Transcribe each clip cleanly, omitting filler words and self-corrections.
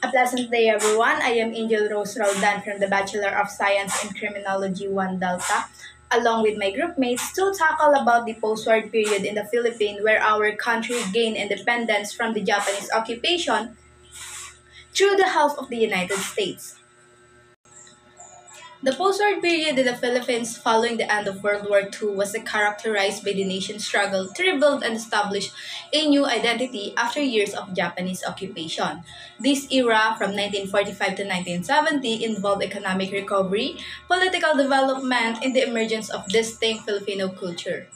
A pleasant day, everyone. I am Angel Rose Roldan from the Bachelor of Science in Criminology 1 Delta, along with my group mates to tackle about the post-war period in the Philippines where our country gained independence from the Japanese occupation through the help of the United States. The post-war period in the Philippines following the end of World War II was characterized by the nation's struggle to rebuild and establish a new identity after years of Japanese occupation. This era, from 1945 to 1970, involved economic recovery, political development, and the emergence of distinct Filipino culture.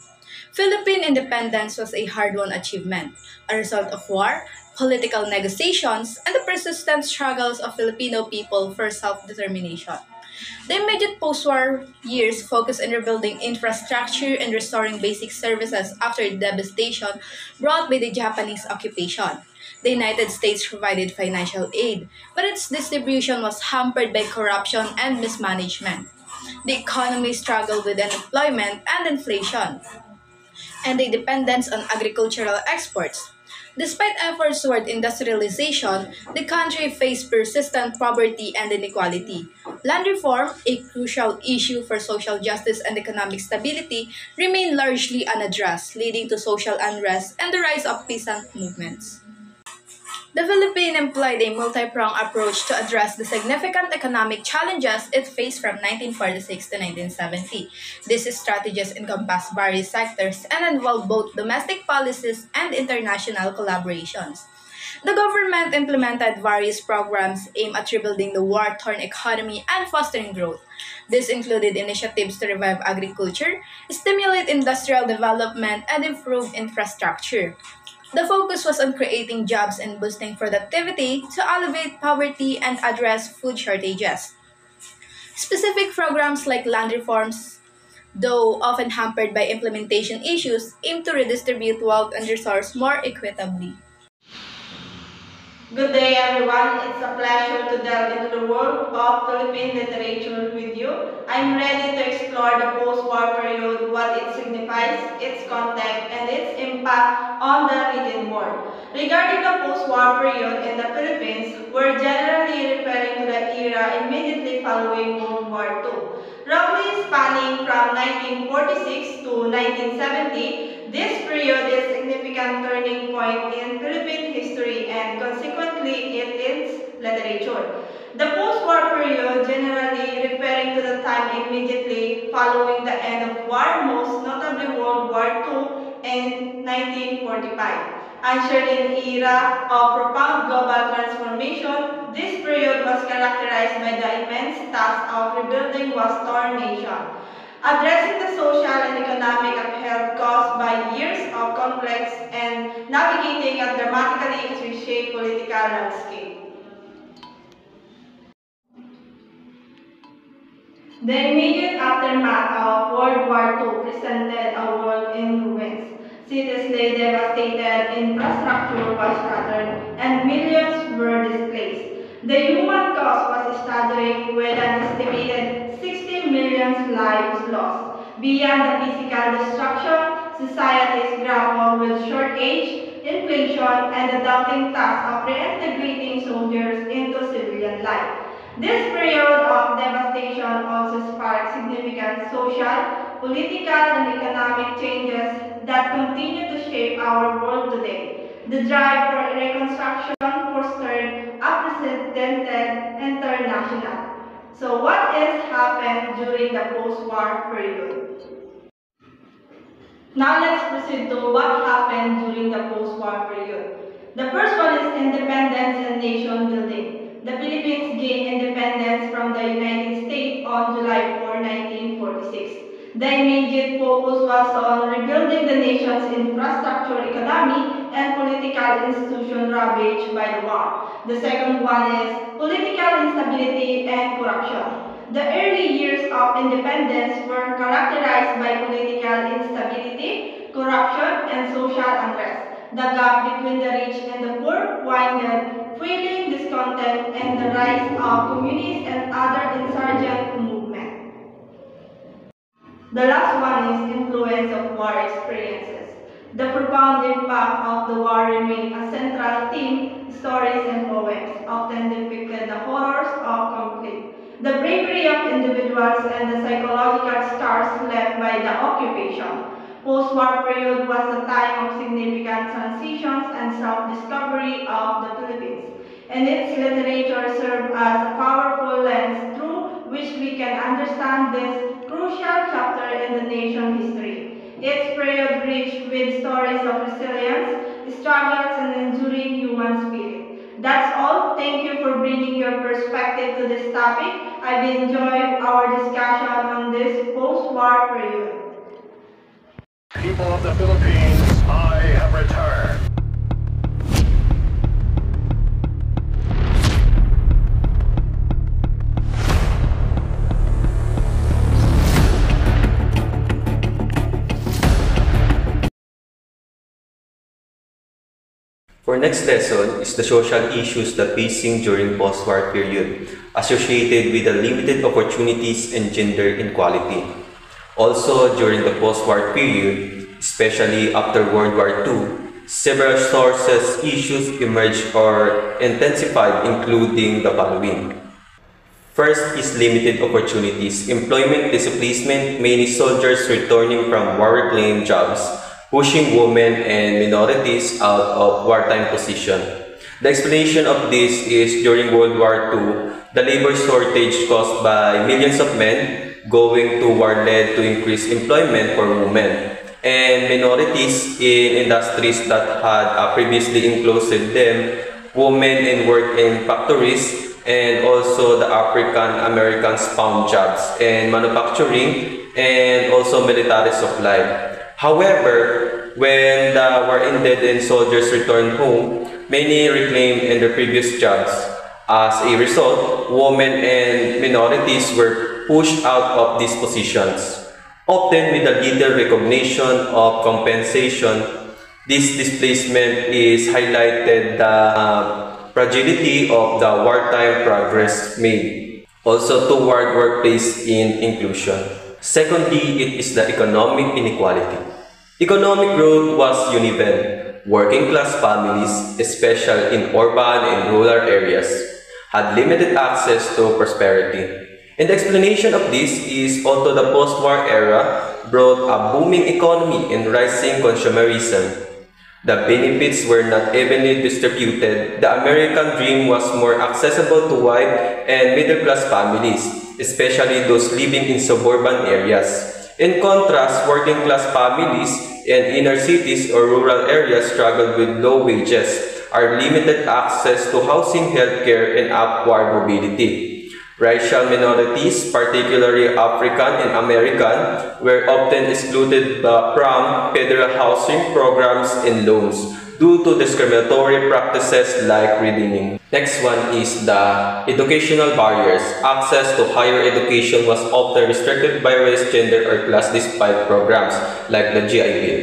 Philippine independence was a hard-won achievement, a result of war, political negotiations, and the persistent struggles of Filipino people for self-determination. The immediate post-war years focused on rebuilding infrastructure and restoring basic services after the devastation brought by the Japanese occupation. The United States provided financial aid, but its distribution was hampered by corruption and mismanagement. The economy struggled with unemployment and inflation, and a dependence on agricultural exports. Despite efforts toward industrialization, the country faced persistent poverty and inequality. Land reform, a crucial issue for social justice and economic stability, remained largely unaddressed, leading to social unrest and the rise of peasant movements. The Philippines employed a multi-pronged approach to address the significant economic challenges it faced from 1946 to 1970. These strategies encompass various sectors and involve both domestic policies and international collaborations. The government implemented various programs aimed at rebuilding the war-torn economy and fostering growth. This included initiatives to revive agriculture, stimulate industrial development, and improve infrastructure. The focus was on creating jobs and boosting productivity to alleviate poverty and address food shortages. Specific programs like land reforms, though often hampered by implementation issues, aim to redistribute wealth and resources more equitably. Good day, everyone. It's a pleasure to delve into the world of Philippine literature with you. I'm ready to explore the post-war period, what it signifies, its context, and its impact on the written word. Regarding the post-war period in the Philippines, we're generally referring to the era immediately following World War II. Roughly spanning from 1946 to 1970, this period is a significant turning point in Philippine history and consequently in its literature. The post-war period, generally referring to the time immediately following the end of war, most notably World War II in 1945. Ushered in an era of profound global transformation, this period was characterized by the immense task of rebuilding was torn nation, addressing the social and economic upheaval caused by years of conflicts and navigating a dramatically reshaped political landscape. The immediate aftermath of World War II presented a world in ruins. Cities lay devastated, infrastructure was shattered, and millions were displaced. The human cost was staggering, with an estimated 60 million lives lost. Beyond the physical destruction, societies grappled with shortage, inflation, and the daunting task of reintegrating soldiers into civilian life. This period of devastation also sparked significant social, political, and economic changes that continue to shape our world today. The drive for reconstruction fostered unprecedented international. So what has happened during the post-war period? Now let's proceed to what happened during the post-war period. The first one is independence and nation building. The Philippines gained independence from the United States on July 4, 1946. The immediate focus was on rebuilding the nation's infrastructure, economy, and political institution ravaged by the war. The second one is political instability and corruption. The early years of independence were characterized by political instability, corruption, and social unrest. The gap between the rich and the poor widened, fueling discontent and the rise of communist and other insurgent movements. The last one is influence of war experiences. The profound impact of the war remained a central theme. Stories and poems often depicted the horrors of conflict, the bravery of individuals, and the psychological scars left by the occupation. Post-war period was a time of significant transitions and self-discovery of the Philippines, and its literature served as a powerful lens through which we can understand this crucial chapter in the nation's history. Its period rich with stories of resilience, struggles, and enduring human spirit. That's all. Thank you for bringing your perspective to this topic. I've enjoyed our discussion on this post-war period. People of the Philippines, I have returned. For next lesson is the social issues that facing during post-war period associated with the limited opportunities and gender inequality. Also, during the post-war period, especially after World War II, several sources issues emerged or intensified, including the following. First is limited opportunities, employment displacement, many soldiers returning from war-reclaimed jobs, pushing women and minorities out of wartime position. The explanation of this is during World War II, the labor shortage caused by millions of men going to war led to increased employment for women and minorities in industries that had previously included them, women in work in factories, and also the African Americans found jobs in manufacturing and also military supply. However, when the war ended and soldiers returned home, many reclaimed in their previous jobs. As a result, women and minorities were pushed out of these positions. Often with a little recognition of compensation, this displacement is highlighted the fragility of the wartime progress made. Also toward workplace in inclusion. Secondly, it is the economic inequality. Economic growth was uneven. Working-class families, especially in urban and rural areas, had limited access to prosperity. And the explanation of this is although the post-war era brought a booming economy and rising consumerism, the benefits were not evenly distributed. The American dream was more accessible to white and middle-class families, especially those living in suburban areas. In contrast, working-class families in inner cities or rural areas struggled with low wages, or limited access to housing, healthcare, and upward mobility. Racial minorities, particularly African and American, were often excluded from federal housing programs and loans due to discriminatory practices like redeeming. Next one is the educational barriers. Access to higher education was often restricted by race, gender, or class despite programs like the GI Bill.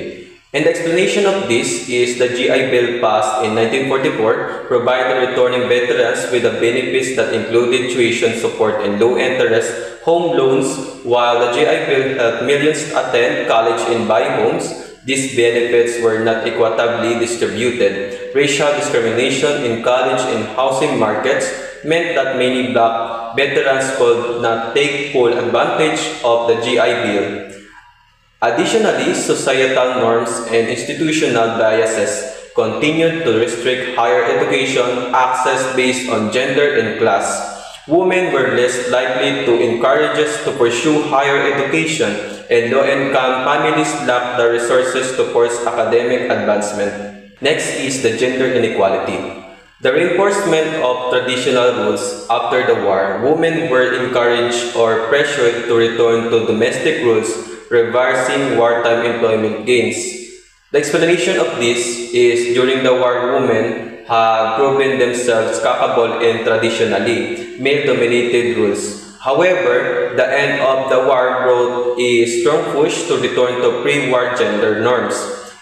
And the explanation of this is the GI Bill passed in 1944 provided returning veterans with the benefits that included tuition support and low-interest home loans, while the GI Bill helped millions attend college and buy homes. These benefits were not equitably distributed. Racial discrimination in college and housing markets meant that many black veterans could not take full advantage of the GI Bill. Additionally, societal norms and institutional biases continued to restrict higher education access based on gender and class. Women were less likely to encourage us to pursue higher education, and low-income families lacked the resources to force academic advancement. Next is the gender inequality. The reinforcement of traditional rules after the war, women were encouraged or pressured to return to domestic roles, reversing wartime employment gains. The explanation of this is during the war, women had proven themselves capable in traditionally male-dominated roles. However, the end of the war brought a strong push to return to pre-war gender norms.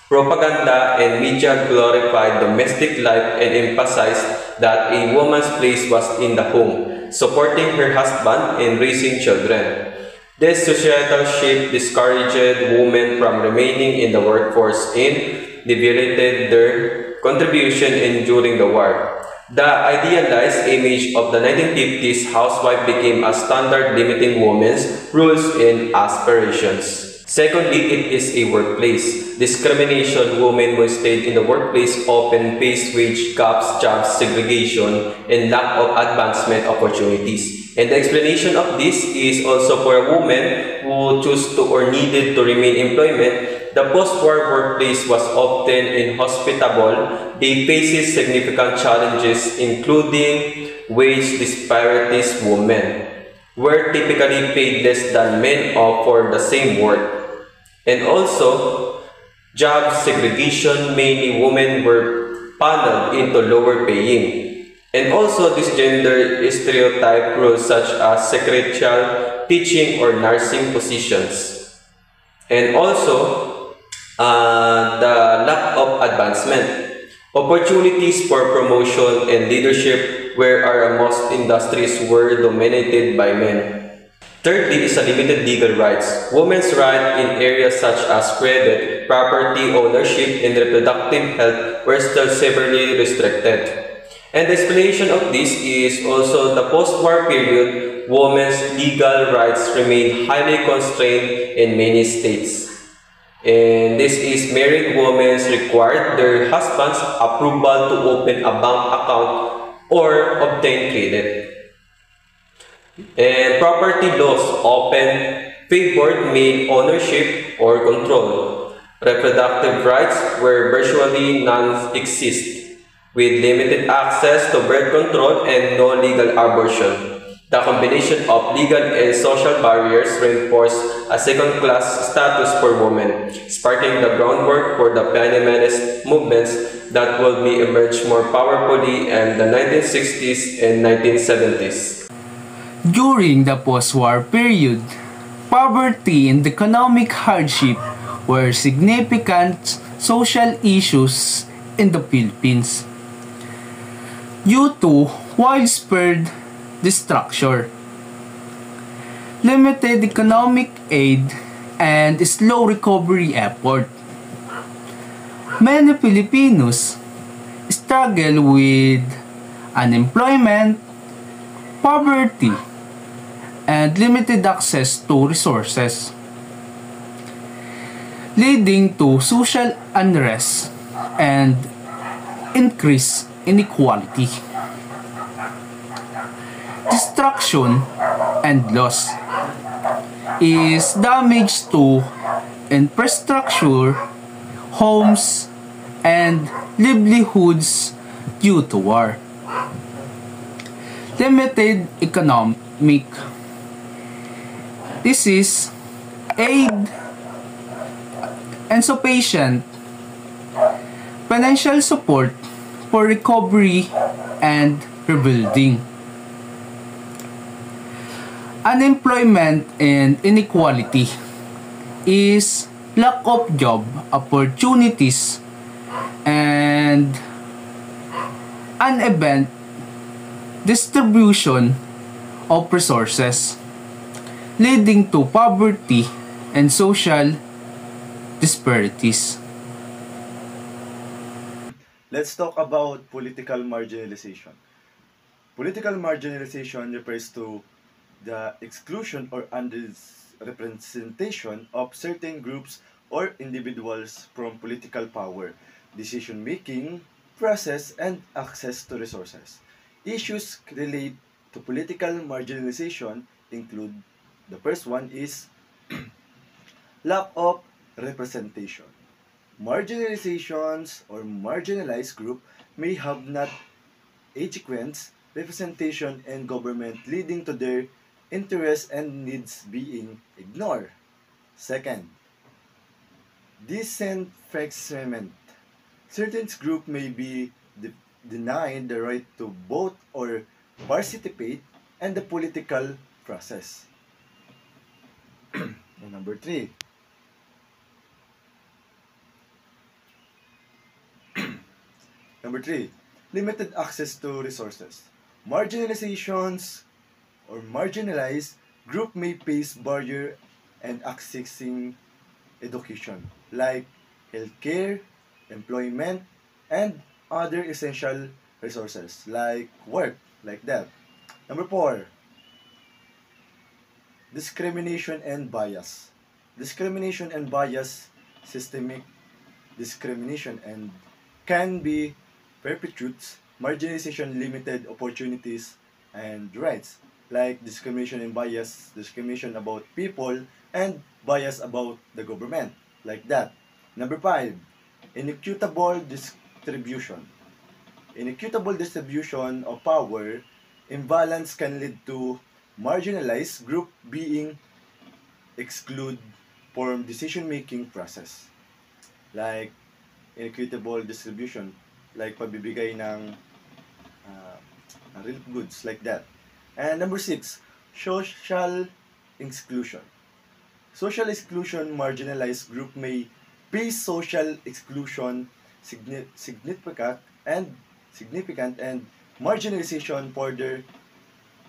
Propaganda and media glorified domestic life and emphasized that a woman's place was in the home, supporting her husband and raising children. This societal shift discouraged women from remaining in the workforce and devalued their contribution in during the war. The idealized image of the 1950s housewife became a standard limiting women's rules and aspirations. Secondly, it is a workplace. Discrimination, women who stayed in the workplace often faced wage gaps, job segregation, and lack of advancement opportunities. And the explanation of this is also for a woman who chose to or needed to remain employment. The post-war workplace was often inhospitable. They faced significant challenges, including wage disparities. Women were typically paid less than men for the same work. And also, job segregation, many women were funneled into lower paying. And also, this gender stereotype roles such as secretarial, teaching, or nursing positions. And also, the lack of advancement. Opportunities for promotion and leadership where most industries were dominated by men. Thirdly is a limited legal rights. Women's rights in areas such as credit, property ownership, and reproductive health were still severely restricted. And the explanation of this is also the post-war period, women's legal rights remained highly constrained in many states. And this is married women required their husband's approval to open a bank account or obtain credit. And property laws often favored male ownership or control. Reproductive rights were virtually non-exist, with limited access to birth control and no legal abortion. The combination of legal and social barriers reinforced a second-class status for women, sparking the groundwork for the feminist movements that will be emerged more powerfully in the 1960s and 1970s. During the post-war period, poverty and economic hardship were significant social issues in the Philippines. Due to widespread destruction, limited economic aid, and slow recovery effort, many Filipinos struggle with unemployment, poverty, and limited access to resources, leading to social unrest and increased inequality. Destruction and loss is damage to infrastructure, homes, and livelihoods due to war. Limited economic. This is aid and patient financial support for recovery and rebuilding. Unemployment and inequality is lack of job opportunities and uneven distribution of resources, leading to poverty and social disparities. Let's talk about political marginalization. Political marginalization refers to the exclusion or underrepresentation of certain groups or individuals from political power, decision-making process, and access to resources. Issues relate to political marginalization include the first one is lack of representation. Marginalizations or marginalized group may have not adequate representation in government, leading to their interests and needs being ignored. Second, disenfranchisement. Certain group may be denied the right to vote or participate in the political process. And number three, limited access to resources. Marginalizations or marginalized group may face barrier and accessing education like healthcare, employment, and other essential resources like work, like that. Number 4, discrimination and bias. Discrimination and bias, systemic discrimination and can be perpetuates marginalization, limited opportunities and rights, like discrimination and bias, discrimination about people and bias about the government, like that. Number 5, inequitable distribution. Inequitable distribution of power imbalance can lead to marginalized group being excluded from decision-making process. Like inequitable distribution, like pabibigay ng real goods, like that. And number 6, social exclusion. Social exclusion, marginalized group may face social exclusion, significant and marginalization, further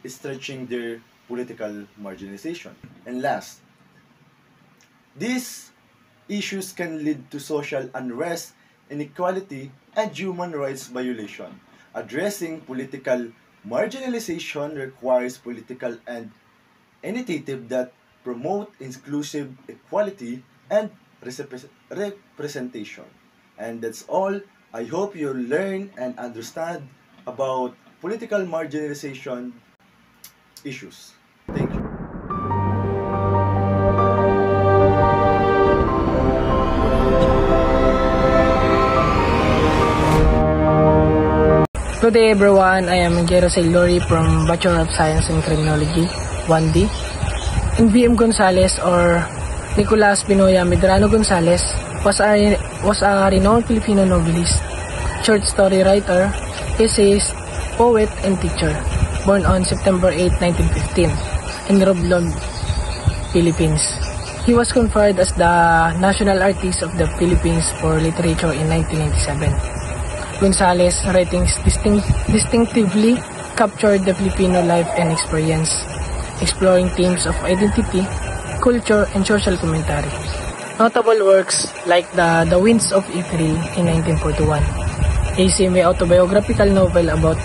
stretching their political marginalization. And last, these issues can lead to social unrest, inequality, and human rights violation. Addressing political marginalization requires political and initiative that promote inclusive equality and representation. And that's all. I hope you learn and understand about political marginalization issues. Thank you. Good day everyone, I am Jerosel Lori from Bachelor of Science in Criminology, 1D. And V.M. Gonzales or Nicolas Pinoya Medrano Gonzales was a renowned Filipino novelist, short story writer, essayist, poet, and teacher, born on September 8, 1915, in Romblon, Philippines. He was conferred as the National Artist of the Philippines for Literature in 1997. Gonzales' writings distinctively captured the Filipino life and experience, exploring themes of identity, culture, and social commentary. Notable works like The Winds of April in 1941, a semi-autobiographical novel about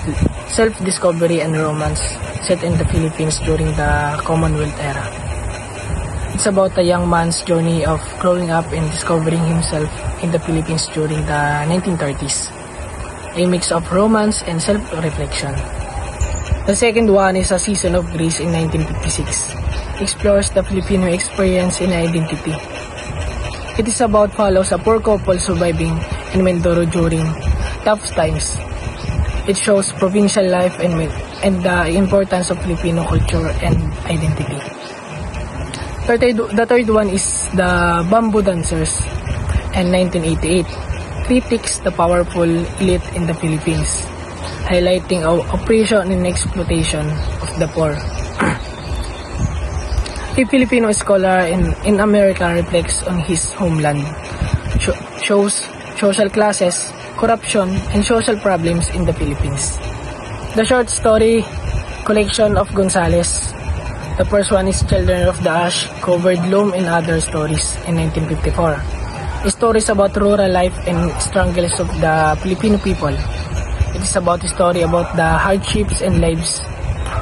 self-discovery and romance set in the Philippines during the Commonwealth era. It's about a young man's journey of growing up and discovering himself in the Philippines during the 1930s. A mix of romance and self-reflection. The second one is A Season of Grace in 1956. Explores the Filipino experience in identity. It is about follows a poor couple surviving in Mindoro during tough times. It shows provincial life and the importance of Filipino culture and identity. The third one is The Bamboo Dancers in 1988. Critiques the powerful elite in the Philippines, highlighting oppression and exploitation of the poor. A Filipino scholar in America reflects on his homeland, shows social classes, corruption, and social problems in the Philippines. The short story collection of Gonzales. The first one is Children of the Ash, covered Loam and Other Stories in 1954. Stories about rural life and struggles of the Filipino people. It is about a story about the hardships and lives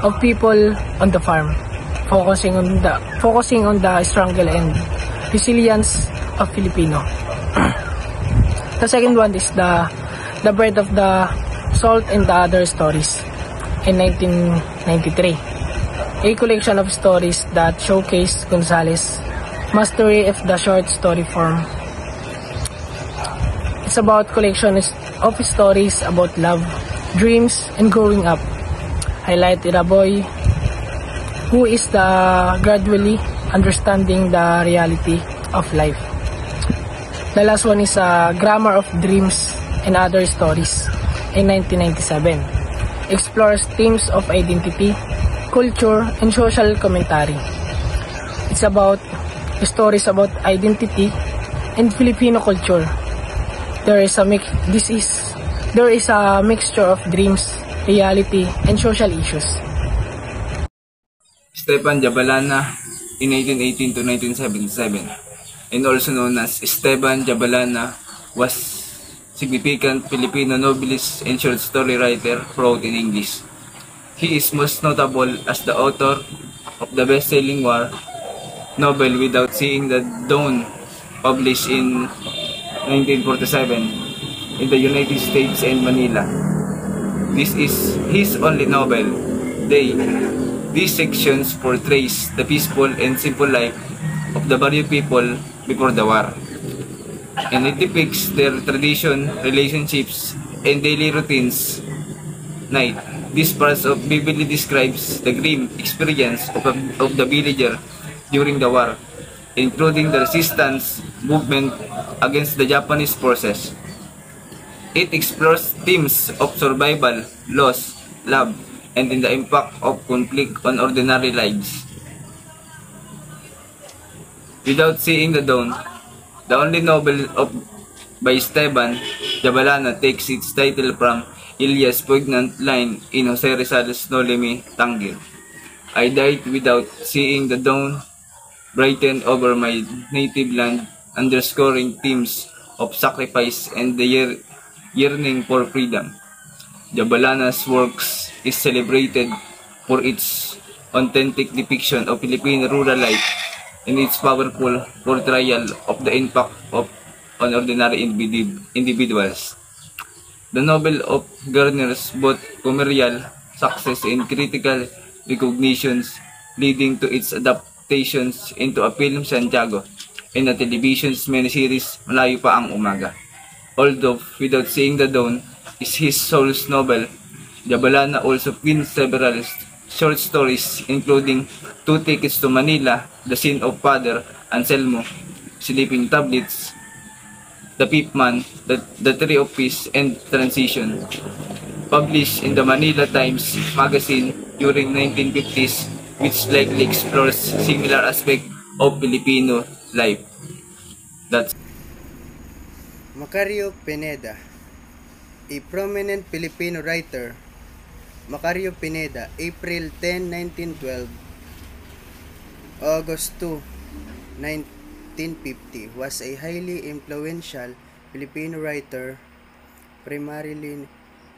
of people on the farm, focusing on the struggle and resilience of Filipino. The second one is the Birth of the Salt and the Other Stories in 1993. A collection of stories that showcase Gonzales' mastery of the short story form. It's about collections of stories about love, dreams, and growing up. Highlighted a boy who is gradually understanding the reality of life. The last one is Grammar of Dreams and Other Stories in 1997. Explores themes of identity, culture, and social commentary. It's about stories about identity and Filipino culture. There is a mixture of dreams, reality, and social issues. Stepan Jabalana in 1818 to 1977, and also known as Esteban Jabalana, was significant Filipino novelist and short story writer wrote in English. He is most notable as the author of the best-selling war novel Without Seeing the Dawn, published in 1947 in the United States and Manila. This is his only novel. These sections portrays the peaceful and simple life of the Barrio people before the war, and it depicts their tradition, relationships, and daily routines. Night. This part of vividly describes the grim experience of the villager during the war, including the resistance movement against the Japanese forces. It explores themes of survival, loss, love, and in the impact of conflict on ordinary lives. Without Seeing the Dawn, the only novel by Esteban Jabalana, takes its title from Ilya's poignant line in Jose Rizal's Noli Me Tangere. I died without seeing the dawn brighten over my native land, underscoring themes of sacrifice and the yearning for freedom. Jabalana's works is celebrated for its authentic depiction of Filipino rural life and its powerful portrayal of the impact on ordinary individuals. The novel garners both commercial success and critical recognitions, leading to its adaptations into a film Santiago and a television's miniseries Malayo Pa Ang Umaga. Although Without Seeing the Dawn is his sole novel, Jabalana also penned several short stories, including Two Tickets to Manila, The Sin of Father Anselmo, Sleeping Tablets, The Fifth Man, the Tree of Peace, and Transition. Published in the Manila Times magazine during 1950s, which likely explores similar aspects of Filipino life. That's Macario Pineda, a prominent Filipino writer. Macario Pineda, April 10, 1912, August 2, 1950, was a highly influential Filipino writer, primarily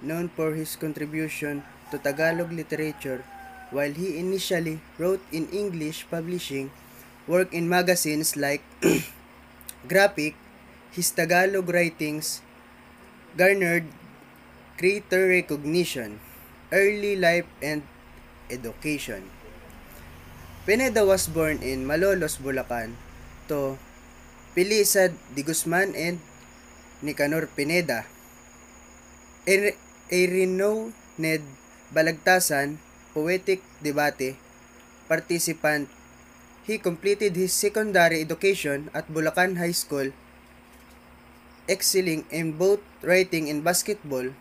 known for his contribution to Tagalog literature. While he initially wrote in English, publishing work in magazines like Graphic, his Tagalog writings garnered greater recognition, early life, and education. Pineda was born in Malolos, Bulacan, to Pilisad de Guzman and Nicanor Pineda, a renowned balagtasan, poetic debate participant. He completed his secondary education at Bulacan High School, excelling in both writing and basketball.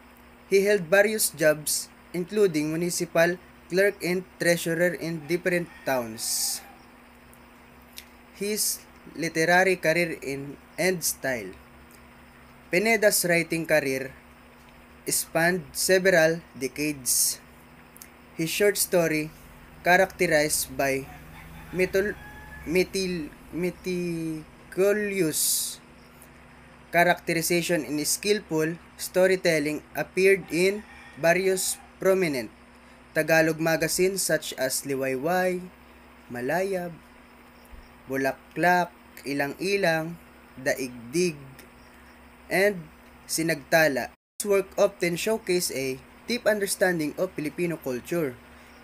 He held various jobs, including municipal clerk and treasurer in different towns. His literary career and style. Pineda's writing career spanned several decades. His short story, characterized by meticulous characterization and skillful storytelling, appeared in various prominent Tagalog magazines such as Liwayway, Malayab, Bulaklak, Ilang-Ilang, Daigdig, and Sinagtala. His work often showcase a deep understanding of Filipino culture,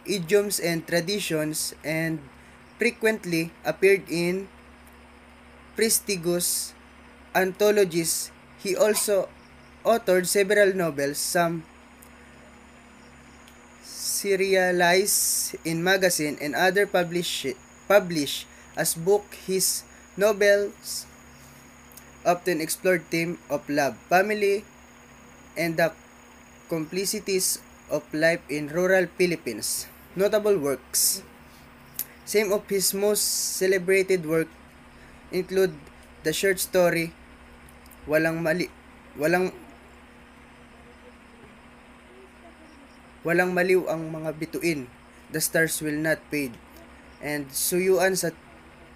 idioms, and traditions, and frequently appeared in prestigious anthologies. He also authored several novels, some serialized in magazine and other published as book. His novels often explored themes of love, family, and the complicities of life in rural Philippines. Notable works. Some of his most celebrated work include the short story Walang Maliw ang Mga Bituin, The Stars Will Not Fade, and Suyuan sa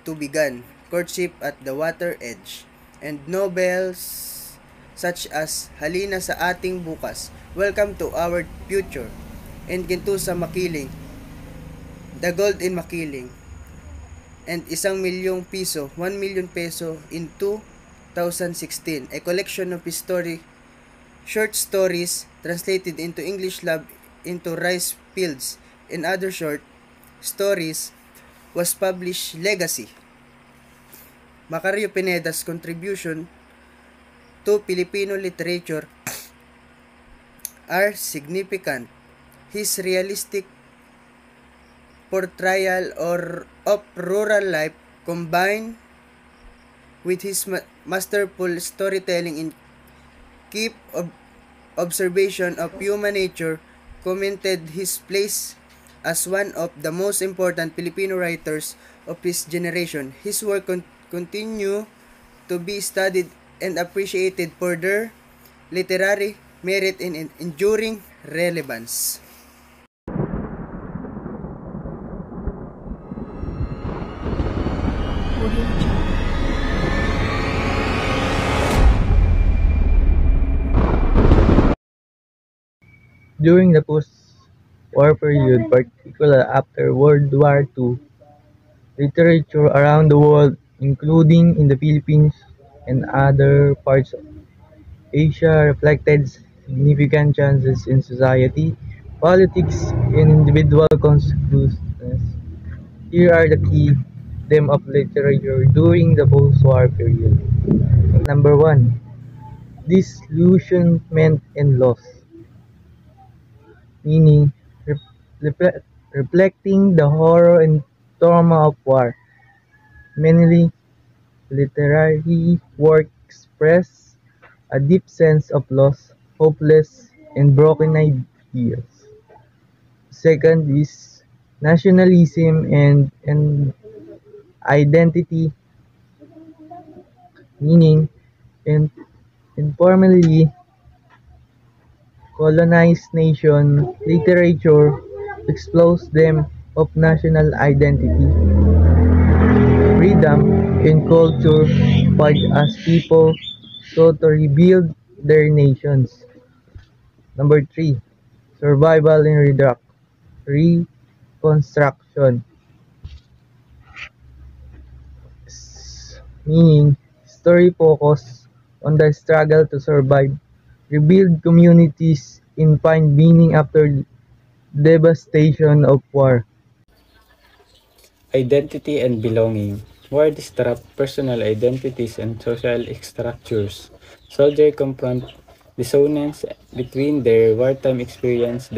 Tubigan, Courtship at the Water Edge, and novels such as Halina sa Ating Bukas, Welcome to Our Future, and Ginto sa Makiling, The Gold in Makiling, and ₱1 million, ₱1 million in 2016, a collection of short stories translated into English Love into Rice Fields and Other Short Stories was published. Legacy. Macario Pineda's contribution to Filipino literature are significant. His realistic portrayal of rural life combined with his masterful storytelling in keep observation of human nature cemented his place as one of the most important Filipino writers of his generation. His work continue to be studied and appreciated for their literary merit and enduring relevance. During the post-war period, particularly after World War II, literature around the world, including in the Philippines and other parts of Asia, reflected significant changes in society, politics, and individual consciousness. Here are the key themes of literature during the post-war period. Number 1. Disillusionment and loss. Meaning, reflecting the horror and trauma of war. Many literary works express a deep sense of loss, hopeless, and broken ideas. Second is nationalism and identity, meaning informally colonized nation literature explores them of national identity, freedom, and culture fight as people sought to rebuild their nations. Number 3. Survival and reconstruction, meaning story focus on the struggle to survive, rebuild communities, and find meaning after devastation of war. Identity and belonging. War disrupt personal identities and social structures. Soldiers confront dissonance between their wartime experience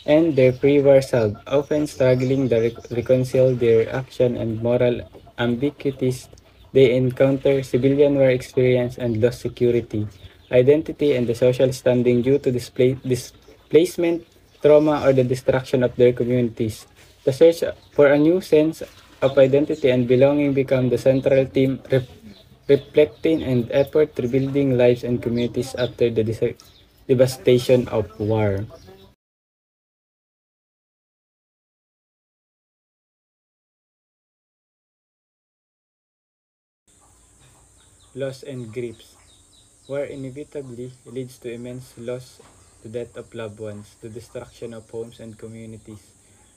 and their pre-war self, often struggling to reconcile their action and moral ambiguities. They encounter civilian war experience and lost security, identity, and the social standing due to displacement, trauma, or the destruction of their communities. The search for a new sense of identity and belonging become the central theme, reflecting and effort rebuilding lives and communities after the devastation of war. Loss and griefs. War inevitably leads to immense loss, the death of loved ones, the destruction of homes and communities,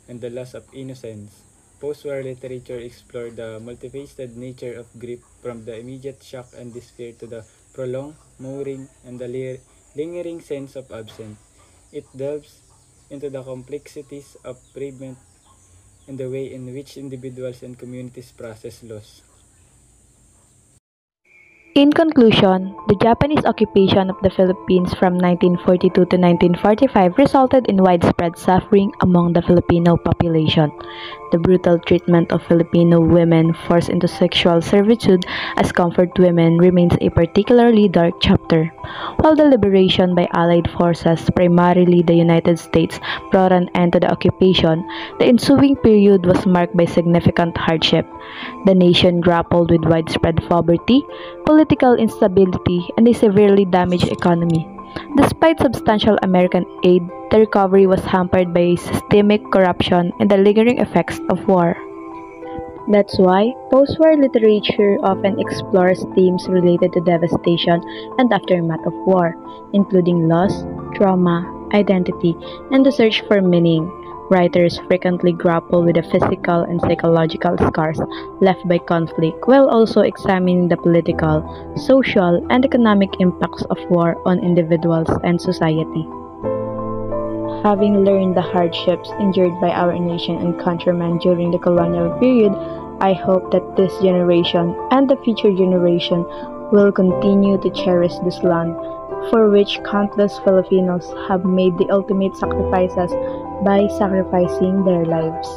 and the loss of innocence. Post-war literature explored the multifaceted nature of grief, from the immediate shock and despair to the prolonged mourning and the lingering sense of absence. It delves into the complexities of bereavement and the way in which individuals and communities process loss. In conclusion, the Japanese occupation of the Philippines from 1942 to 1945 resulted in widespread suffering among the Filipino population. The brutal treatment of Filipino women forced into sexual servitude as comfort women remains a particularly dark chapter. While the liberation by Allied forces, primarily the United States, brought an end to the occupation, the ensuing period was marked by significant hardship. The nation grappled with widespread poverty, political instability, and a severely damaged economy. Despite substantial American aid, the recovery was hampered by systemic corruption and the lingering effects of war. That's why post-war literature often explores themes related to devastation and aftermath of war, including loss, trauma, identity, and the search for meaning. Writers frequently grapple with the physical and psychological scars left by conflict while also examining the political, social, and economic impacts of war on individuals and society. Having learned the hardships endured by our nation and countrymen during the colonial period, I hope that this generation and the future generation will continue to cherish this land, for which countless Filipinos have made the ultimate sacrifices by sacrificing their lives.